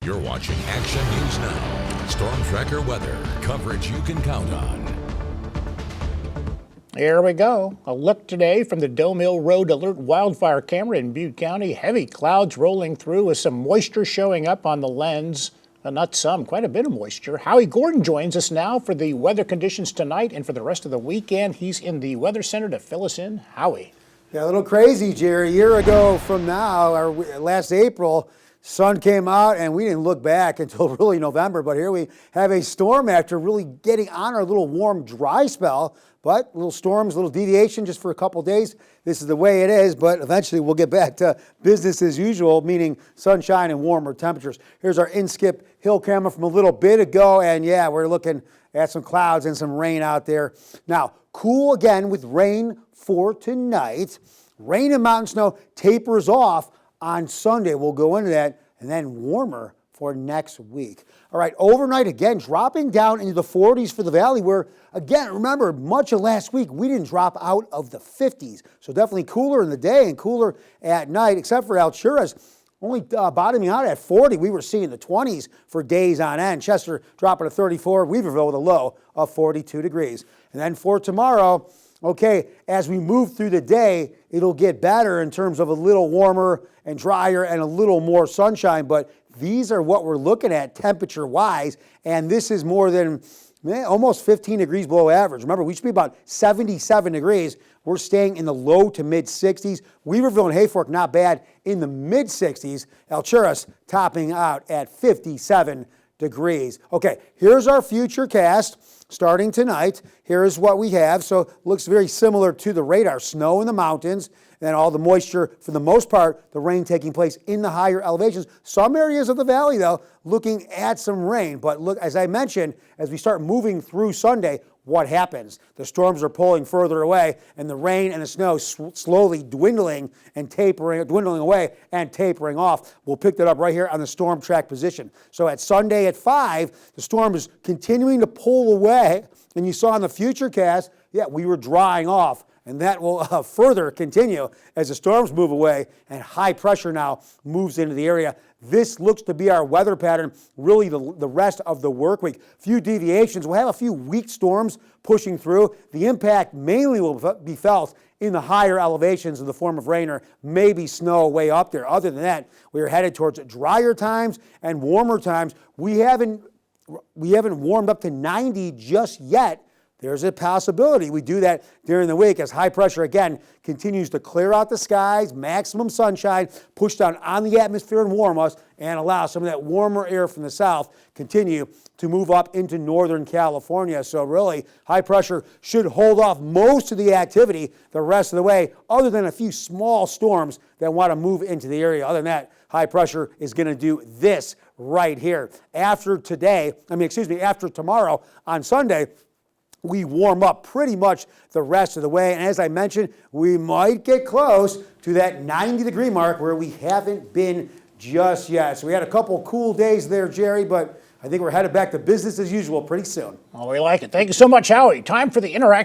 You're watching Action News Now. Storm Tracker weather. Coverage you can count on. Here we go. A look today from the Doe Mill Road Alert wildfire camera in Butte County. Heavy clouds rolling through with some moisture showing up on the lens. Not some, quite a bit of moisture. Howie Gordon joins us now for the weather conditions tonight and for the rest of the weekend. He's in the Weather Center to fill us in. Howie. Yeah, a little crazy, Jerry. A year ago from now, or last April, sun came out and we didn't look back until really November. But here we have a storm after really getting on our little warm, dry spell. But little storms, little deviation just for a couple days. This is the way it is, but eventually we'll get back to business as usual, meaning sunshine and warmer temperatures. Here's our Inskip Hill camera from a little bit ago, and yeah, we're looking at some clouds and some rain out there. Now, cool again with rain for tonight. Rain and mountain snow tapers off on Sunday. We'll go into that, and then warmer for next week. All right, overnight again, dropping down into the 40s for the valley where, again, remember, much of last week, we didn't drop out of the 50s. So definitely cooler in the day and cooler at night, except for Alturas, only bottoming out at 40. We were seeing the 20s for days on end. Chester dropping to 34, Weaverville with a low of 42 degrees. And then for tomorrow, okay, as we move through the day, it'll get better in terms of a little warmer and drier and a little more sunshine, but these are what we're looking at temperature-wise, and this is more than almost 15 degrees below average. Remember, we should be about 77 degrees. We're staying in the low to mid-60s. Weaverville and Hayfork, not bad, in the mid-60s. Alturas topping out at 57 degrees. Okay, here's our future cast starting tonight. Here's what we have. So it looks very similar to the radar. Snow in the mountains and all the moisture, for the most part, the rain taking place in the higher elevations. Some areas of the valley, though, looking at some rain. But look, as I mentioned, as we start moving through Sunday, what happens? The storms are pulling further away, and the rain and the snow slowly dwindling away and tapering off. We'll pick that up right here on the storm track position. So at Sunday at 5, the storm is continuing to pull away, and you saw in the future cast, yeah, we were drying off. And that will further continue as the storms move away and high pressure now moves into the area. This looks to be our weather pattern really the rest of the work week. Few deviations. We'll have a few weak storms pushing through. The impact mainly will be felt in the higher elevations in the form of rain or maybe snow way up there. Other than that, we are headed towards drier times and warmer times. We haven't warmed up to 90 just yet. There's a possibility we do that during the week as high pressure, again, continues to clear out the skies, maximum sunshine, push down on the atmosphere and warm us, and allow some of that warmer air from the south continue to move up into northern California. So really, high pressure should hold off most of the activity the rest of the way, other than a few small storms that want to move into the area. Other than that, high pressure is going to do this right here. After tomorrow on Sunday, we warm up pretty much the rest of the way. And as I mentioned, we might get close to that 90-degree mark where we haven't been just yet. So we had a couple cool days there, Jerry, but I think we're headed back to business as usual pretty soon. Well, we like it. Thank you so much, Howie. Time for the interactive